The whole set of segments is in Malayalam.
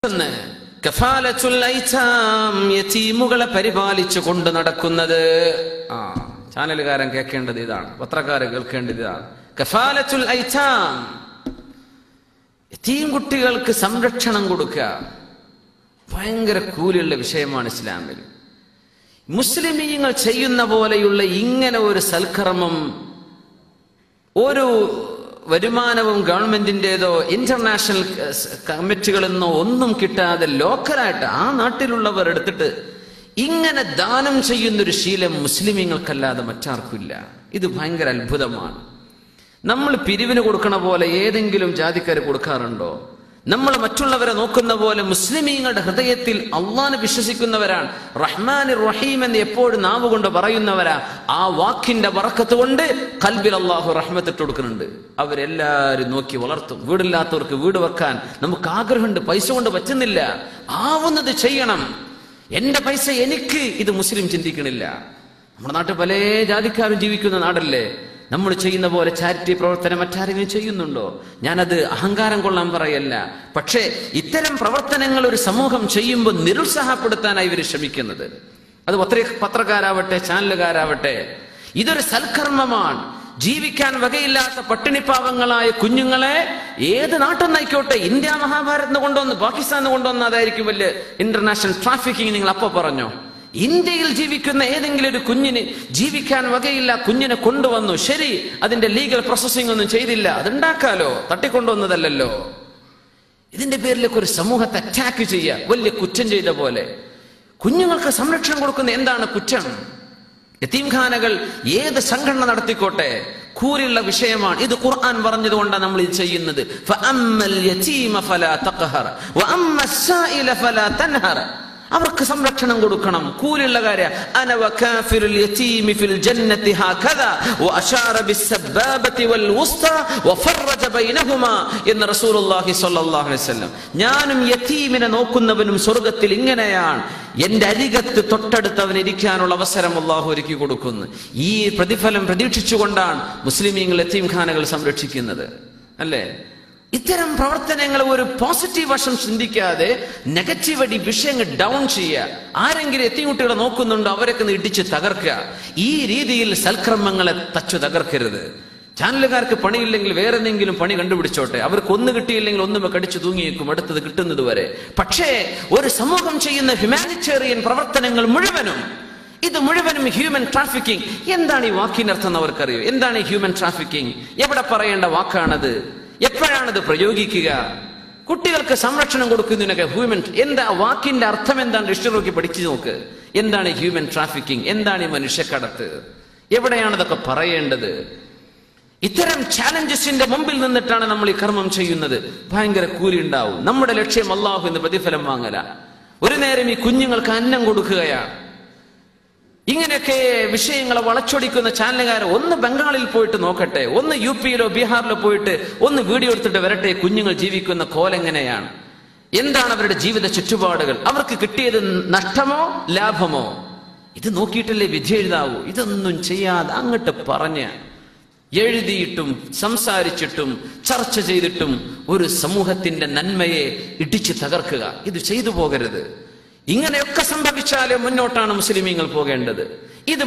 കഫാലത്തുൽ ഐതാം, യതീമുകളെ പരിപാലിച്ചു കൊണ്ട് നടക്കുന്നത്. ചാനലുകാരൻ കേൾക്കേണ്ടത് ഇതാണ്, പത്രക്കാരൻ കേൾക്കേണ്ടത് ഇതാണ്. കഫാലത്തുൽ ഐതാം, യതീം കുട്ടികൾക്ക് സംരക്ഷണം കൊടുക്കുക ഭയങ്കര കൂലിയുള്ള വിഷയമാണ് ഇസ്ലാമിൽ. മുസ്ലിമീങ്ങൾ ചെയ്യുന്ന പോലെയുള്ള ഇങ്ങനെ ഒരു സൽക്കർമ്മം ഒരു വരുമാനവും ഗവൺമെന്റിൻ്റെതോ ഇന്റർനാഷണൽ കമ്മിറ്റികളിൽ നിന്നോ ഒന്നും കിട്ടാതെ ലോക്കലായിട്ട് ആ നാട്ടിലുള്ളവർ എടുത്തിട്ട് ഇങ്ങനെ ദാനം ചെയ്യുന്നൊരു ശീലം മുസ്ലിമീങ്ങൾക്കല്ലാതെ മറ്റാർക്കില്ല. ഇത് ഭയങ്കര അത്ഭുതമാണ്. നമ്മൾ പിരിവിന് കൊടുക്കണ പോലെ ഏതെങ്കിലും ജാതിക്കാർ കൊടുക്കാറുണ്ടോ? നമ്മൾ മറ്റുള്ളവരെ നോക്കുന്ന പോലെ മുസ്ലിമീങ്ങളുടെ ഹൃദയത്തിൽ അള്ളാഹനെ വിശ്വസിക്കുന്നവരാണ്. റഹ്മാൻ റഹീം എന്ന് എപ്പോഴും നാവ് കൊണ്ട് പറയുന്നവരാ. ആ വാക്കിന്റെ ബറക്കത്ത് കൊണ്ട് ഖൽബിൽ അള്ളാഹു റഹ്മത്ത് ഇട്ട് കൊടുക്കുന്നുണ്ട്. അവരെല്ലാവരും നോക്കി വളർത്തും. വീടില്ലാത്തവർക്ക് വീട് വെക്കാൻ നമുക്ക് ആഗ്രഹമുണ്ട്, പൈസ കൊണ്ട് പറ്റുന്നില്ല. ആവുന്നത് ചെയ്യണം. എന്റെ പൈസ എനിക്ക്, ഇത് മുസ്ലിം ചിന്തിക്കണില്ല. നമ്മുടെ നാട്ടിൽ പല ജാതിക്കാരും ജീവിക്കുന്ന നാടല്ലേ. നമ്മൾ ചെയ്യുന്ന പോലെ ചാരിറ്റി പ്രവർത്തനം മറ്റാരെങ്കിലും ചെയ്യുന്നുണ്ടോ? ഞാനത് അഹങ്കാരം കൊള്ളാൻ പറയല്ല. പക്ഷേ ഇത്തരം പ്രവർത്തനങ്ങൾ ഒരു സമൂഹം ചെയ്യുമ്പോൾ നിരുത്സാഹപ്പെടുത്താനായി ഇവർ ശ്രമിക്കുന്നത്. അത് പത്രക്കാരാവട്ടെ ചാനലുകാരാവട്ടെ, ഇതൊരു സൽക്കർമ്മമാണ്. ജീവിക്കാൻ വകയില്ലാത്ത പട്ടിണിപ്പാവങ്ങളായ കുഞ്ഞുങ്ങളെ ഏത് നാട്ടിൽ നിന്നായിക്കോട്ടെ, ഇന്ത്യ മഹാഭാരതം കൊണ്ടുവന്ന് പാകിസ്ഥാൻ കൊണ്ടുവന്ന് അതായിരിക്കും വലിയ ഇന്റർനാഷണൽ ട്രാഫിക്കിങ്. നിങ്ങൾ അപ്പൊ പറഞ്ഞോ, ഇന്ത്യയിൽ ജീവിക്കുന്ന ഏതെങ്കിലും ഒരു കുഞ്ഞിന് ജീവിക്കാൻ വകയില്ല, കുഞ്ഞിനെ കൊണ്ടുവന്നു, ശരി, അതിന്റെ ലീഗൽ പ്രോസസ്സിംഗ് ഒന്നും ചെയ്തില്ല, അതുണ്ടാക്കാലോ, തട്ടിക്കൊണ്ടുവന്നതല്ലോ. ഇതിന്റെ പേരിലൊക്കെ ഒരു സമൂഹത്തെ അറ്റാക്ക് ചെയ്യുക വലിയ കുറ്റം ചെയ്ത പോലെ. കുഞ്ഞുങ്ങൾക്ക് സംരക്ഷണം കൊടുക്കുന്ന എന്താണ് കുറ്റം? യതീംഖാനകൾ ഏത് സംഘടന നടത്തിക്കോട്ടെ, കൂരിയുള്ള വിഷയമാണ്. ഇത് ഖുർആൻ പറഞ്ഞതുകൊണ്ടാണ് നമ്മൾ ഇത് ചെയ്യുന്നത്. ഫഅമ്മൽ യതീമ ഫലാ തഖ്ഹർ വഅമ്മസ്സായില ഫലാ തൻഹർ. അവർക്ക് സംരക്ഷണം കൊടുക്കണം, കൂലുള്ള കാര്യം. അന വകാഫിറുൽ യതീമി ഫിൽ ജന്നതി ഹകദാ വഅശാറ ബിസ്സബാബതി വൽ വുസ്താ വഫറജ ബൈനഹുമാ എന്ന് റസൂലുള്ളാഹി സ്വല്ലല്ലാഹു അലൈഹി വസല്ലം. ഞാനും യതീമിനെ നോക്കുന്നവനും സ്വർഗ്ഗത്തിൽ ഇങ്ങനെയാണ്. എന്റെ അരികത്ത് തൊട്ടടുത്തവൻ ഇരിക്കാനുള്ള അവസരം അല്ലാഹു ഒരുക്കി കൊടുക്കുന്നു. ഈ പ്രതിഫലം പ്രതീക്ഷിച്ചുകൊണ്ടാണ് മുസ്ലിമീങ്ങൾ യതീംഖാനകൾ സംരക്ഷിക്കുന്നത്, അല്ലേ? ഇത്തരം പ്രവർത്തനങ്ങൾ ഒരു പോസിറ്റീവ് വശം ചിന്തിക്കാതെ നെഗറ്റീവ് വിഷയങ്ങൾ ഡൗൺ ചെയ്യുക. ആരെങ്കിലും എത്തിക്കുട്ടികളെ നോക്കുന്നുണ്ടോ അവരൊക്കെ ഇടിച്ച് തകർക്കുക. ഈ രീതിയിൽ സൽക്രമങ്ങളെ തച്ചു തകർക്കരുത്. ചാനലുകാർക്ക് പണിയില്ലെങ്കിൽ വേറെ എന്തെങ്കിലും പണി കണ്ടുപിടിച്ചോട്ടെ. അവർക്ക് ഒന്ന് കിട്ടിയില്ലെങ്കിൽ ഒന്നും കടിച്ചു തൂങ്ങിയേക്കും അടുത്തത് കിട്ടുന്നത് വരെ. പക്ഷേ ഒരു സമൂഹം ചെയ്യുന്ന ഹ്യൂമാനിറ്റേറിയൻ പ്രവർത്തനങ്ങൾ മുഴുവനും, ഇത് മുഴുവനും ഹ്യൂമൻ ട്രാഫിക്കിംഗ്. എന്താണ് ഈ വാക്കിനർത്ഥം അവർക്കറിയോ? എന്താണ് ഈ ഹ്യൂമൻ ട്രാഫിക്കിംഗ്? എവിടെ പറയേണ്ട വാക്കാണത്? എപ്പോഴാണത് പ്രയോഗിക്കുക? കുട്ടികൾക്ക് സംരക്ഷണം കൊടുക്കുന്നതിനൊക്കെ ഹ്യൂമൻ, എന്താ വാക്കിന്റെ അർത്ഥം എന്താണ്? ഡിക്ഷണറി പഠിച്ചു നോക്ക്. എന്താണ് ഹ്യൂമൻ ട്രാഫിക്കിംഗ്? എന്താണ് ഈ മനുഷ്യക്കടത്ത്? എവിടെയാണ് ഇതൊക്കെ പറയേണ്ടത്? ഇത്തരം ചാലഞ്ചസിന്റെ മുമ്പിൽ നിന്നിട്ടാണ് നമ്മൾ ഈ കർമ്മം ചെയ്യുന്നത്. ഭയങ്കര കൂലി ഉണ്ടാവും. നമ്മുടെ ലക്ഷ്യം അല്ലാഹു എന്ന് പ്രതിഫലം വാങ്ങല. ഒരു നേരം ഈ കുഞ്ഞുങ്ങൾക്ക് അന്നം കൊടുക്കുകയാണ്. ഇങ്ങനെയൊക്കെ വിഷയങ്ങളെ വളച്ചൊടിക്കുന്ന ചാനലുകാർ ഒന്ന് ബംഗാളിൽ പോയിട്ട് നോക്കട്ടെ, ഒന്ന് യു പിയിലോ ബീഹാറിലോ പോയിട്ട് ഒന്ന് വീഡിയോ എടുത്തിട്ട് വരട്ടെ. കുഞ്ഞുങ്ങൾ ജീവിക്കുന്ന കോലെങ്ങനെയാണ്, എന്താണ് അവരുടെ ജീവിത ചുറ്റുപാടുകൾ, അവർക്ക് കിട്ടിയത് നഷ്ടമോ ലാഭമോ? ഇത് നോക്കിയിട്ടല്ലേ വിധി എഴുതാവൂ. ഇതൊന്നും ചെയ്യാതെ അങ്ങോട്ട് പറഞ്ഞ് എഴുതിയിട്ടും സംസാരിച്ചിട്ടും ചർച്ച ചെയ്തിട്ടും ഒരു സമൂഹത്തിന്റെ നന്മയെ ഇടിച്ചു തകർക്കുക, ഇത് ചെയ്തു പോകരുത്. ഇങ്ങനെയൊക്കെ സംഭവിച്ചാലേ മുന്നോട്ടാണ് മുസ്ലിമീങ്ങൾ പോകേണ്ടത്. ഇത്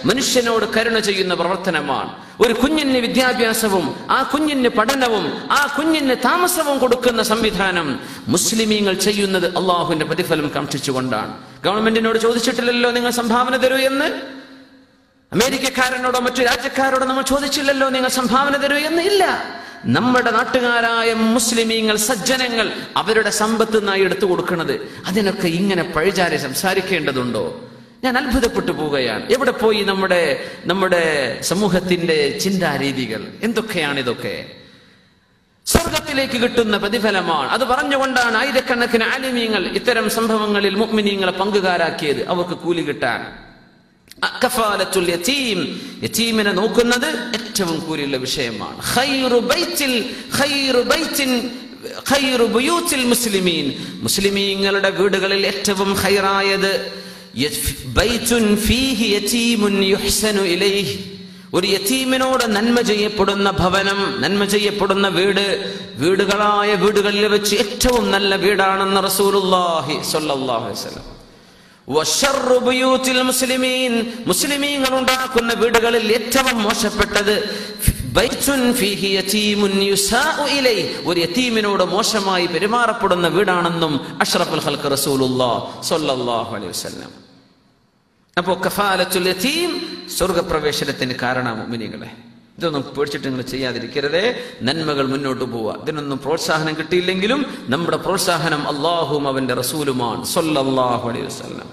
മനുഷ്യനോട് കരുണ ചെയ്യുന്ന പ്രവർത്തനമാണ്. ഒരു കുഞ്ഞിന് വിദ്യാഭ്യാസവും ആ കുഞ്ഞിന് പഠനവും ആ കുഞ്ഞിന് താമസവും കൊടുക്കുന്ന സംവിധാനം മുസ്ലിമീങ്ങൾ ചെയ്യുന്നത് അള്ളാഹുവിന്റെ പ്രതിഫലം കാക്ഷിച്ചുകൊണ്ടാണ്. ഗവൺമെന്റിനോട് ചോദിച്ചിട്ടില്ലല്ലോ നിങ്ങൾ സംഭാവന തരൂ എന്ന്. അമേരിക്കക്കാരനോടോ മറ്റു രാജ്യക്കാരോടോ നമ്മൾ ചോദിച്ചില്ലല്ലോ നിങ്ങൾ സംഭാവന തരൂ എന്ന്. ഇല്ല, നമ്മുടെ നാട്ടുകാരായ മുസ്ലിമീങ്ങൾ, സജ്ജനങ്ങൾ അവരുടെ സമ്പത്ത് നിന്നായി എടുത്തു കൊടുക്കുന്നത്. അതിനൊക്കെ ഇങ്ങനെ പഴിചാരി സംസാരിക്കേണ്ടതുണ്ടോ? ഞാൻ അത്ഭുതപ്പെട്ടു പോവുകയാണ്. എവിടെ പോയി നമ്മുടെ സമൂഹത്തിന്റെ ചിന്താരീതികൾ? എന്തൊക്കെയാണ് ഇതൊക്കെ? സ്വർഗത്തിലേക്ക് കിട്ടുന്ന പ്രതിഫലമാണ്. അത് പറഞ്ഞുകൊണ്ടാണ് ആയിരക്കണക്കിന് ആലിമീങ്ങൾ ഇത്തരം സംഭവങ്ങളിൽ മുഅ്മിനീങ്ങളെ പങ്കുകാരാക്കിയത്, അവർക്ക് കൂലി കിട്ടാൻ. കഫാലത്തുൽ യതീം, യതീമിനെ നോക്കുന്നത് ഏറ്റവും കൂലിയുള്ള വിഷയമാണ്. ഖൈറു ബുയൂത്തിൽ മുസ്ലിമീൻ, മുസ്ലിമീങ്ങളുടെ വീടുകളിൽ ഏറ്റവും ഖൈറായത് ബൈതുൻ ഫീഹി യതീമുൻ യുഹ്സനു ഇലൈഹി, ഒരു യതീമിനോട് നന്മ ചെയ്യപ്പെടുന്ന ഭവനം, നന്മ ചെയ്യപ്പെടുന്ന വീട്, വീടുകളായ വീടുകളിൽ വെച്ച് ഏറ്റവും നല്ല വീടാണെന്ന് റസൂലുള്ളാഹി സ്വല്ലല്ലാഹു അലൈഹി വസല്ലം. വശർറു ബുയൂത്തിൽ മുസ്ലിമീൻ, മുസ്ലിമീങ്ങൾ ഉണ്ടാക്കുന്ന വീടുകളിൽ ഏറ്റവും മോശപ്പെട്ടത് ബൈത്തുൻ ഫീഹി യതീമുൻ യുസാഉ ഇലൈഹി, ഒരു യതീമിനോട് മോശമായി പെരുമാറപ്പെടുന്ന വീടാണെന്നും അഷ്റഫുൽ ഖൽഖ് റസൂലുള്ളാഹി സ്വല്ലല്ലാഹു അലൈഹി വസല്ലം. അപ്പോൾ കഫാലത്തുൽ യതീം സ്വർഗ്ഗപ്രവേശനത്തിന് കാരണമാണ് മുഅ്മിനീങ്ങളെ. ഇതൊന്നും പേടിച്ചിട്ട് നിങ്ങൾ ചെയ്യാതിരിക്കരുതേ. നന്മകൾ മുന്നോട്ട് പോവുക. ഇതിനൊന്നും പ്രോത്സാഹനം കിട്ടിയില്ലെങ്കിലും നമ്മുടെ പ്രോത്സാഹനം അല്ലാഹുവും അവന്റെ റസൂലുമാണ് സ്വല്ലല്ലാഹു അലൈഹി വസല്ലം.